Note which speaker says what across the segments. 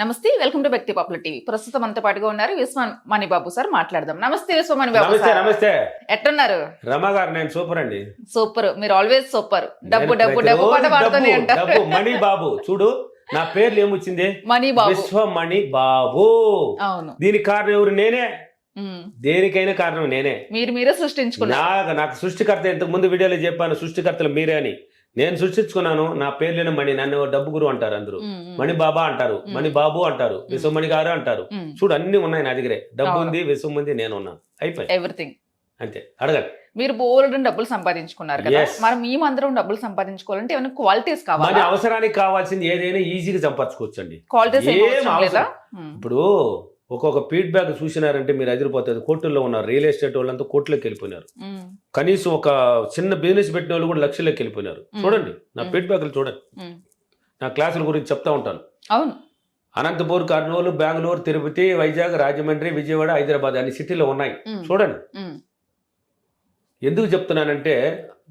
Speaker 1: నమస్తే welcome to వ్యక్తి popular TV. ప్రస్తుతం మనతో పాటుగా ఉన్నారు విశ్వమణి బాబు సార్. మాట్లాడదాం. నమస్తే విశ్వమణి బాబు
Speaker 2: నమస్తే
Speaker 1: సార్.
Speaker 2: నమస్తే
Speaker 1: ఎట్టున్నారు?
Speaker 2: రమా గారు, నేను సూపర్ అండి.
Speaker 1: సూపర్. మీరు ఆల్వేస్ సూపర్. డబ్బు
Speaker 2: నేను
Speaker 1: డబ్బు డబ్బు పాట పాడుతూనే ఉంటారు.
Speaker 2: డబ్బు మణి బాబు. చూడు నా పేర్లు ఏమొచ్చింది?
Speaker 1: మణి బాబు.
Speaker 2: విశ్వమణి బాబు.
Speaker 1: అవును.
Speaker 2: దీనికి కారణం ఎవరు? నేనే. దేనికైనా కారణం నేనే.
Speaker 1: మీరే సృష్టించుకున్నారు.
Speaker 2: నాకు సృష్టికర్త ఇంతకు ముందు వీడియోలో చెప్పాను, సృష్టికర్తలు మీరే అని. నేను సృష్టించుకున్నాను. నా పేర్లేని మణి. నన్ను డబ్బు గురు అంటారు అందరూ. మణి బాబా అంటారు, మణి బాబు అంటారు, విశ్వమణి గారు అంటారు. చూడు అన్ని ఉన్నాయి నా దగ్గరే. డబ్బు ఉంది, విశ్వం ఉంది, నేను ఉన్నాను. అయిపోయి
Speaker 1: ఎవ్రీథింగ్
Speaker 2: అంతే. అడగండి.
Speaker 1: మీరు బోల్డ్ డబ్బులు సంపాదించుకున్నారు కదా. మరి మేమందరం డబ్బులు సంపాదించుకోవాలంటే ఏమైనా క్వాలిటీస్ కావాలి.
Speaker 2: మన అవసరానికి కావాల్సింది ఏదైనా ఈజీగా సంపాదించుకోవచ్చు అండి.
Speaker 1: క్వాలిటీస్
Speaker 2: ఇప్పుడు ఒక్కొక్క ఫీడ్బ్యాక్ చూసినారంటే మీరు అదిరిపోతుంది. కోర్టుల్లో ఉన్నారు. రియల్ ఎస్టేట్ వాళ్ళంతా కోర్టులోకి వెళ్ళిపోయినారు. కనీసం ఒక చిన్న బిజినెస్ పెట్టిన వాళ్ళు కూడా లక్షల్లోకి వెళ్ళిపోయినారు. చూడండి నా ఫీడ్బ్యాక్లు చూడండి. నా క్లాసుల గురించి చెప్తా ఉంటాను.
Speaker 1: అవును.
Speaker 2: అనంతపూర్, కర్నూలు, బెంగళూరు, తిరుపతి, వైజాగ్, రాజమండ్రి, విజయవాడ, హైదరాబాద్ అన్ని సిటీలో ఉన్నాయి. చూడండి. ఎందుకు చెప్తున్నానంటే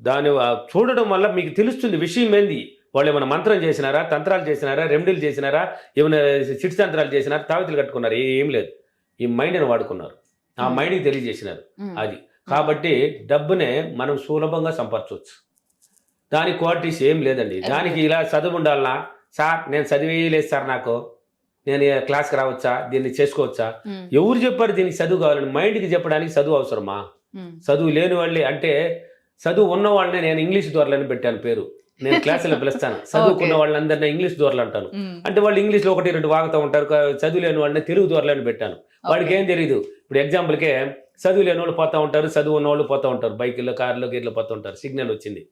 Speaker 2: దాని చూడడం వల్ల మీకు తెలుస్తుంది విషయం ఏంది. వాళ్ళు ఏమైనా మంత్రం చేసినారా, తంత్రాలు చేసినారా, రెమెడీలు చేసినారా, ఏమైనా చిట్ తంత్రాలు చేసినారా, తావితులు కట్టుకున్నారు? ఏం లేదు. ఈ మైండ్ని వాడుకున్నారు. ఆ మైండ్కి తెలియజేసినారు. అది కాబట్టి డబ్బునే మనం సులభంగా సంపాదించవచ్చు. దాని క్వాలిటీస్ ఏం లేదండి. దానికి ఇలా చదువు ఉండాలనా? సార్ నేను చదివేయలేదు సార్, నాకు నేను క్లాస్కి రావచ్చా, దీన్ని చేసుకోవచ్చా? ఎవరు చెప్పారు దీనికి చదువు కావాలని? మైండ్కి చెప్పడానికి చదువు అవసరమా? చదువు లేని వాళ్ళే అంటే చదువు ఉన్న వాళ్ళనే నేను ఇంగ్లీష్ దొరలని పెట్టాను పేరు. నేను క్లాసులో పిలుస్తాను. చదువుకున్న వాళ్ళందరినీ ఇంగ్లీష్ దొరలు అంటాను. అంటే వాళ్ళు ఇంగ్లీష్లో ఒకటి రెండు వాగుతూ ఉంటారు. చదువు లేని వాళ్ళని తెలుగు దొరలని పెట్టాను. వాడికి ఏం తెలియదు. ఇప్పుడు ఎగ్జాంపుల్కే చదువు లేని వాళ్ళు పోతూ ఉంటారు, చదువు ఉన్న వాళ్ళు పోతూ ఉంటారు. బైకుల్లో, కార్లో, గీర్లో పోతూ ఉంటారు. సిగ్నల్ వచ్చింది,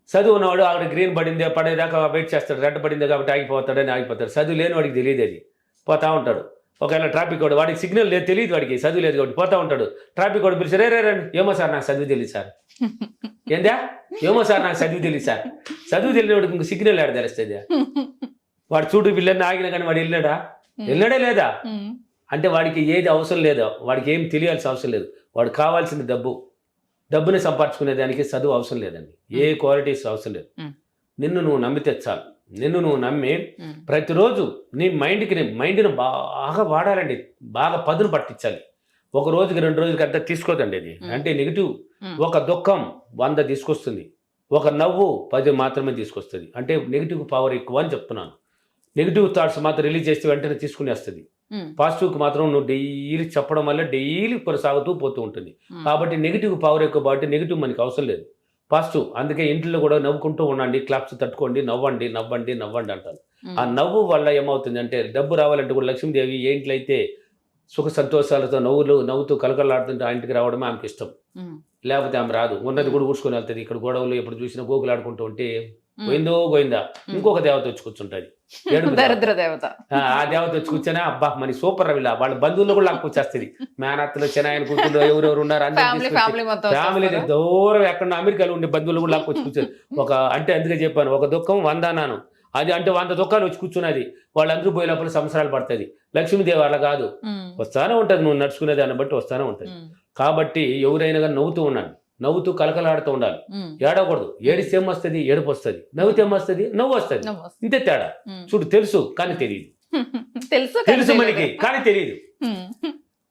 Speaker 2: చదువు ఉన్నవాడు ఆవిడ గ్రీన్ పడిందే పడేదాకా వెయిట్ చేస్తాడు. రెడ్ పడిందే కాబట్టి ఆగిపోతాడని ఆగిపోతాడు. చదువు లేని వాడికి తెలియదు. అది పోతా ఉంటాడు. ఒకవేళ ట్రాఫిక్ వాడు, వాడికి సిగ్నల్ లేదు, తెలియదు, వాడికి చదువు లేదు కాబట్టి పోతా ఉంటాడు. ట్రాఫిక్ వాడు పిలిచి రే రండి, ఏమో సార్ నాకు చదువు తెలియదు సార్. ఏందా? ఏమో సార్ నాకు చదువు తెలియదు సార్. చదువు తెలియని వాడికి ఇంక సిగ్నల్ ఆడ తెలుస్తుంది. వాడు చూడు పిల్లల్ని ఆగినా కానీ వాడు వెళ్ళాడే లేదా అంటే వాడికి ఏది అవసరం లేదో, వాడికి ఏం తెలియాల్సిన అవసరం లేదు. వాడు కావాల్సింది డబ్బుని సంపాదించుకునే దానికి చదువు అవసరం లేదండి. ఏ క్వాలిటీస్ అవసరం లేదు. నిన్ను నువ్వు నమ్మితే చాలు. నిన్ను నువ్వు నమ్మి ప్రతిరోజు నీ మైండ్ని బాగా వాడాలండి. బాగా పదును పట్టించాలి. ఒక రోజుకి 2 రోజులకి అంతా తీసుకోదండి. అది అంటే నెగిటివ్. ఒక దుఃఖం 100 తీసుకొస్తుంది. ఒక నవ్వు 10 మాత్రమే తీసుకొస్తుంది. అంటే నెగిటివ్ పవర్ ఎక్కువ అని చెప్తున్నాను. నెగిటివ్ థాట్స్ మాత్రం రిలీజ్ చేస్తే వెంటనే తీసుకునేస్తుంది. పాజిటివ్కి మాత్రం నువ్వు డైలీ చెప్పడం వల్ల డైలీ కొనసాగుతూ పోతూ ఉంటుంది. కాబట్టి నెగిటివ్ పవర్ ఎక్కువ. కాబట్టి నెగిటివ్ మనకి అవసరం లేదు. పాజిటివ్. అందుకే ఇంట్లో కూడా నవ్వుకుంటూ ఉండండి, క్లాప్స్ తట్టుకోండి, నవ్వండి నవ్వండి నవ్వండి అంటారు. ఆ నవ్వు వల్ల ఏమవుతుంది అంటే డబ్బు రావాలంటే కూడా లక్ష్మీదేవి ఏ ఇంట్లో అయితే సుఖ సంతోషాలతో నవ్వుతూ కలకలాడుతుంటే ఆ ఇంటికి రావడమే ఆమెకి ఇష్టం. లేకపోతే ఆమె రాదు. ఉన్నది కూడా ఊడ్చుకొని వెళ్తుంది. ఇక్కడ గొడవలు ఎప్పుడు చూసినా గోకులాడుకుంటూ ఉంటే గోయిందా ఇంకొక దేవత వచ్చి కూర్చుంటది.
Speaker 1: దరిద్ర దేవత.
Speaker 2: ఆ దేవత వచ్చి కూర్చొని అబ్బా మరి సూపర్ రవిలా వాళ్ళ బంధువులు కూడా నాకు వచ్చేస్తుంది. మేనత్తలు, చెనాయన కూతుళ్ళు ఎవరెవరు ఉన్నారు ఫ్యామిలీ దూరం ఎక్కడ అమెరికాలో ఉండే బంధువులు కూడా నాకు వచ్చి కూర్చొని అంటే అందుకే చెప్పాను, ఒక దుఃఖం 100 అన్నాను. అది అంటే 100 దుఃఖాలు వచ్చి కూర్చున్నది. వాళ్ళందరూ పోయినప్పుడు సంవత్సరాలు పడుతుంది. లక్ష్మీదేవి అలా కాదు, వస్తానే ఉంటుంది. నువ్వు నడుచుకునే దాన్ని బట్టి వస్తానే ఉంటుంది. కాబట్టి ఎవరైనా కానీ నవ్వుతూ ఉన్నాను, నవ్వుతూ కలకలాడుతూ ఉండాలి. ఏడవకూడదు. ఏడిస్తే ఏమొస్తుంది? ఏడుపు వస్తుంది. నవ్వుతే ఏమొస్తుంది? నవ్వు వస్తుంది. ఇంతే తేడా. చూడు, తెలుసు కానీ తెలియదు. తెలుసు మనకి కానీ తెలియదు.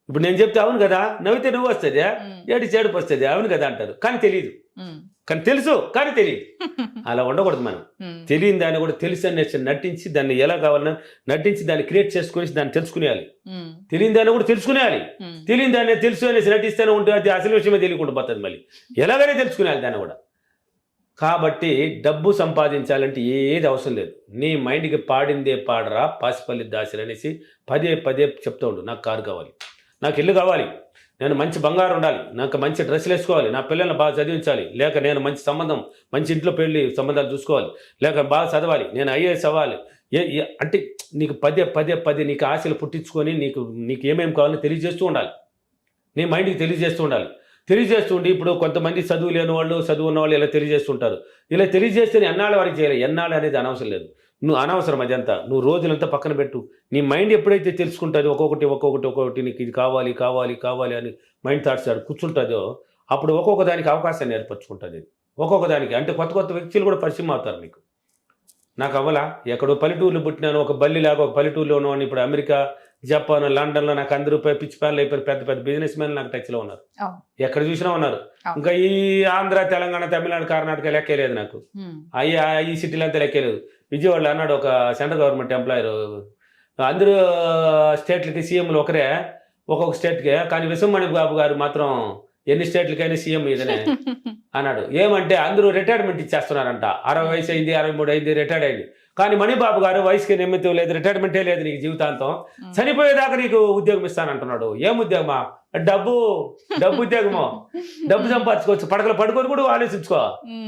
Speaker 2: ఇప్పుడు నేను చెప్తే అవును కదా, నవ్వితే నువ్వు వస్తుంది, ఏడిస్తే ఏడుపు వస్తుంది, అవును కదా అంటారు. కానీ తెలియదు. కానీ తెలుసు కానీ తెలియదు. అలా ఉండకూడదు. మనం తెలియని దాన్ని కూడా తెలుసు అని నటించి దాన్ని ఎలా కావాలన్నా నటించి దాన్ని క్రియేట్ చేసుకుని దాన్ని తెలుసుకునేయాలి. తెలియని దాన్ని కూడా తెలుసుకునేయాలి. తెలియని దాన్ని తెలుసు అనేసి నటిస్తూనే ఉంటే అది అసలు విషయమే తెలియకుండా పోతుంది. మళ్ళీ ఎలాగైనా తెలుసుకునేయాలి దాన్ని కూడా. కాబట్టి డబ్బు సంపాదించాలంటే ఏది అవసరం లేదు. నీ మైండ్కి పాడిందే పాడరా పాసిపల్లి దాసిలు అనేసి పదే చెప్తూ ఉండు. నాకు కారు కావాలి, నాకు ఇల్లు కావాలి, నేను మంచి బంగారం ఉండాలి, నాకు మంచి డ్రెస్సులు వేసుకోవాలి, నా పిల్లల్ని బాగా చదివించాలి, లేక నేను మంచి సంబంధం, మంచి ఇంట్లో పెళ్లి సంబంధాలు చూసుకోవాలి, లేక బాగా చదవాలి, నేను ఐఏఎస్ అవ్వాలి. అంటే నీకు పదే నీకు ఆశలు పుట్టించుకొని నీకు ఏమేమి కావాలని తెలియజేస్తూ ఉండాలి. నీ మైండ్కి తెలియజేస్తూ ఉండాలి. తెలియజేస్తుండి ఇప్పుడు కొంతమంది చదువు లేని వాళ్ళు, చదువు ఉన్న వాళ్ళు ఇలా తెలియజేస్తుంటారు. ఇలా తెలియజేస్తే ఎన్నాళ్ళ వారికి చేయాలి? ఎన్నాళ్ళు అనేది అనవసరం లేదు. నువ్వు అనవసరం అదంతా. నువ్వు రోజులంతా పక్కన పెట్టు. నీ మైండ్ ఎప్పుడైతే తెలుసుకుంటుందో ఒక్కొక్కటి నీకు ఇది కావాలి అని మైండ్ థాట్స్ కూర్చుంటుందో అప్పుడు ఒక్కొక్క దానికి అవకాశాన్ని ఏర్పరచుకుంటుంది. ఒక్కొక్క దానికి అంటే కొత్త వ్యక్తులు కూడా పరిచయం అవుతారు మీకు. నాకు అవ్వలా. ఎక్కడో పల్లెటూరులో పుట్టినాను, ఒక బల్లిలాగా ఒక పల్లెటూరులో ఉన్నాను. ఇప్పుడు అమెరికా, జపాన్, లండన్లో నాకు అందరూ పిచ్చి ప్యాన్లు అయిపోయిన పెద్ద పెద్ద బిజినెస్ మ్యాన్లు నాకు టచ్లో ఉన్నారు.
Speaker 1: అవును.
Speaker 2: ఎక్కడ చూసినా ఉన్నారు.
Speaker 1: అవును.
Speaker 2: ఇంకా ఈ ఆంధ్ర, తెలంగాణ, తమిళనాడు, కర్ణాటక లెక్కే లేదు నాకు. ఈ సిటీలు అంతా లెక్కే లేదు. విజయవాడలో అన్నాడు ఒక సెంట్రల్ గవర్నమెంట్ ఎంప్లాయర్, అందరూ స్టేట్లకి సీఎంలు ఒకరే, ఒక్కొక్క స్టేట్కే, కానీ విశ్వమణి బాబు గారు మాత్రం ఎన్ని స్టేట్లకైనా సీఎం ఇదనే అన్నాడు. ఏమంటే అందరూ రిటైర్మెంట్ ఇచ్చేస్తున్నారంట. 60 వయసు అయింది, 63 అయింది, రిటైర్డ్ అయింది. కానీ మణిబాబు గారు వయసుకి నిమిత్తం లేదు, రిటైర్మెంటే లేదు నీకు జీవితాంతం, చనిపోయేదాకా నీకు ఉద్యోగం ఇస్తానంటున్నాడు. ఏం ఉద్యోగమా? డబ్బు ఉద్యోగమో, డబ్బు సంపాదించుకోవచ్చు. పడుకొని కూడా ఆలోచించుకో.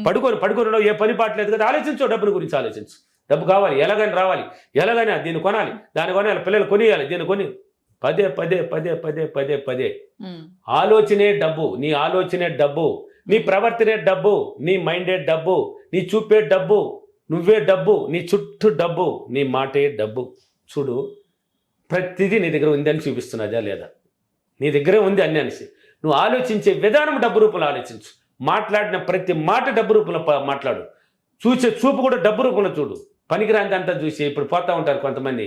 Speaker 2: పడుకొని ఏ పని పాటలేదు కదా, ఆలోచించు. డబ్బుని గురించి ఆలోచించు. డబ్బు కావాలి, ఎలాగైనా రావాలి, ఎలాగైనా దీన్ని కొనాలి, దాన్ని కొనాలి, పిల్లలు కొనియాలి, దీన్ని కొని పదే పదే పదే పదే పదే పదే ఆలోచనే డబ్బు. నీ ఆలోచనే డబ్బు, నీ ప్రవర్తనే డబ్బు, నీ మైండే డబ్బు, నీ చూపే డబ్బు, నువ్వే డబ్బు, నీ చుట్టూ డబ్బు, నీ మాటే డబ్బు. చూడు, ప్రతిదీ నీ దగ్గర ఉంది అని చూపిస్తున్నదా లేదా? నీ దగ్గరే ఉంది అన్ని అనేసి నువ్వు ఆలోచించే విధానం డబ్బు రూపంలో ఆలోచించు. మాట్లాడిన ప్రతి మాట డబ్బు రూపంలో మాట్లాడు. చూసే చూపు కూడా డబ్బు రూపంలో చూడు. పనికిరాంతి అంతా చూసి ఇప్పుడు పోతా ఉంటారు కొంతమంది.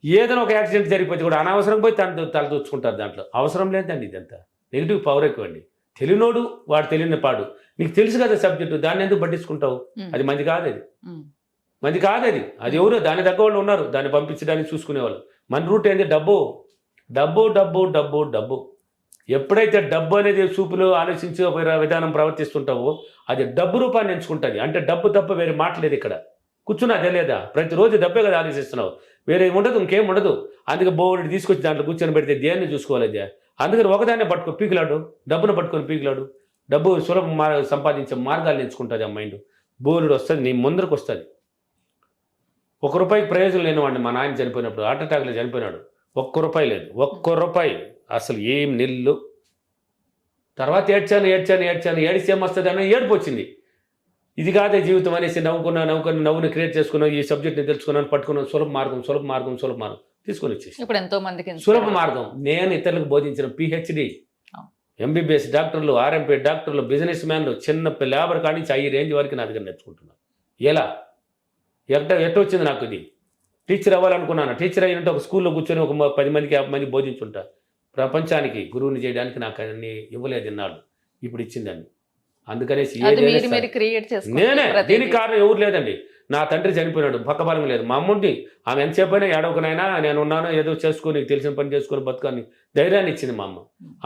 Speaker 2: ఏదైనా ఒక యాక్సిడెంట్ జరిగిపోతే కూడా అనవసరం పోయి తల దూచుకుంటారు. దాంట్లో అవసరం లేదండి. ఇదంతా నెగిటివ్ పవర్ ఎక్కువండి. తెలియనోడు వాడు తెలియని పాడు. నీకు తెలుసు కదా సబ్జెక్టు, దాన్ని ఎందుకు పట్టించుకుంటావు? అది మంది కాదు, అది ఎవరు దాని దగ్గర వాళ్ళు ఉన్నారు, దాన్ని పంపించడానికి చూసుకునేవాళ్ళు. మన రూట్ ఏంది? డబ్బు డబ్బు డబ్బు డబ్బు డబ్బు. ఎప్పుడైతే డబ్బు అనేది చూపులు ఆలోచించే విధానం ప్రవర్తిస్తుంటావో అది డబ్బు రూపాన్ని ఎంచుకుంటుంది. అంటే డబ్బు తప్ప వేరే మాటలేదు ఇక్కడ. కూర్చున్నా అదే లేదా? ప్రతిరోజు డబ్బే కదా ఆలోచిస్తున్నావు, వేరే ఉండదు, ఇంకేం ఉండదు. అందుకే బోర్డు తీసుకొచ్చి దాంట్లో కూర్చొని పెడితే దేన్ని చూసుకోవాలి అదే. అందుకని ఒకదాన్ని పట్టుకో పీకిలాడు, డబ్బును పట్టుకొని పీకిలాడు. డబ్బు సులభ సంపాదించే మార్గాలు ఎంచుకుంటుంది ఆ మైండ్. బోర్డు వస్తుంది, నీ ముందరకు వస్తుంది. ₹1 ప్రయోజనం లేనివాడిని మా నాయన చనిపోయినప్పుడు, హార్ట్ అటాక్లో చనిపోయినాడు. ₹1 లేదు, ₹1 అసలు ఏం నిల్లు. తర్వాత ఏడ్చాను, ఏడిస్తే ఏమొస్తుంది అన్న ఏడుపు వచ్చింది. ఇది కాదే జీవితం అనేసి నవ్వుని క్రియేట్ చేసుకున్నావు. ఈ సబ్జెక్ట్ని తెలుసుకున్నాను, పట్టుకున్నాను. సులభ మార్గం తీసుకొని వచ్చేసి
Speaker 1: ఇప్పుడు ఎంతో మందికి
Speaker 2: సులభ మార్గం. నేను ఇతరులకు బోధించిన PhD, MBBS డాక్టర్లు, RMP డాక్టర్లు, బిజినెస్ మ్యాన్లు, చిన్న లేబర్ కాడి నుంచి ఈ రేంజ్ వరకు నా దగ్గర నేర్చుకుంటున్నాను. ఎలా ఎట్ట వచ్చింది నాకు ఇది? టీచర్ అవ్వాలనుకున్నాను. టీచర్ అయినట్టు ఒక స్కూల్లో కూర్చొని ఒక 10 మందికి 50 మందికి బోధించుంటా. ప్రపంచానికి గురువుని చేయడానికి నాకు అన్ని ఇవ్వలేదు ఇన్నాళ్ళు, ఇప్పుడు ఇచ్చిందండి. అందుకనేసి నేనే. దీనికి కారణం ఎవరు లేదండి. నా తండ్రి చనిపోయినాడు, పక్కబలం లేదు. మా అమ్ముంటి ఆమె ఎంతసేపైనా ఏడవకనైనా నేను ఉన్నాను, ఏదో చేసుకుని తెలిసిన పని చేసుకుని బతుకాన్ని ధైర్యాన్ని ఇచ్చింది మా అమ్మ.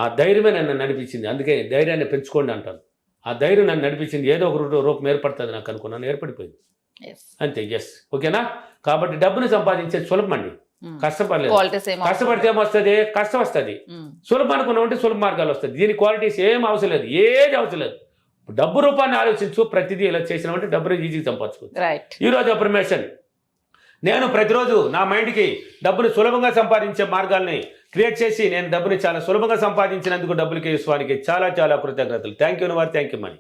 Speaker 2: ఆ ధైర్యమే నన్ను నడిపించింది. అందుకే ధైర్యాన్ని పెంచుకోండి అంటాను. ఆ ధైర్యం నన్ను నడిపించింది. ఏదో ఒక రూపం ఏర్పడుతుంది నాకు అనుకున్నాను, ఏర్పడిపోయింది అంతే. ఓకేనా? కాబట్టి డబ్బును సంపాదించేది సులభం అండి, కష్టపడలేదు. కష్టపడితే ఏమొస్తుంది? కష్టం వస్తుంది. సులభం అనుకున్నాం అంటే సులభ మార్గాలు వస్తుంది. దీని క్వాలిటీస్ ఏం అవసరం లేదు, ఏది అవసరం లేదు. డబ్బు రూపాన్ని ఆలోచించు. ప్రతిదీ ఇలా చేసినామంటే డబ్బుని ఈజీగా సంపాదించుకోవచ్చు. ఈరోజు అప్రమేషన్, నేను ప్రతిరోజు నా మైండ్కి డబ్బును సులభంగా సంపాదించే మార్గాల్ని క్రియేట్ చేసి నేను డబ్బుని చాలా సులభంగా సంపాదించినందుకు డబ్బులకి విశ్వానికి చాలా చాలా కృతజ్ఞతలు. Thank you money.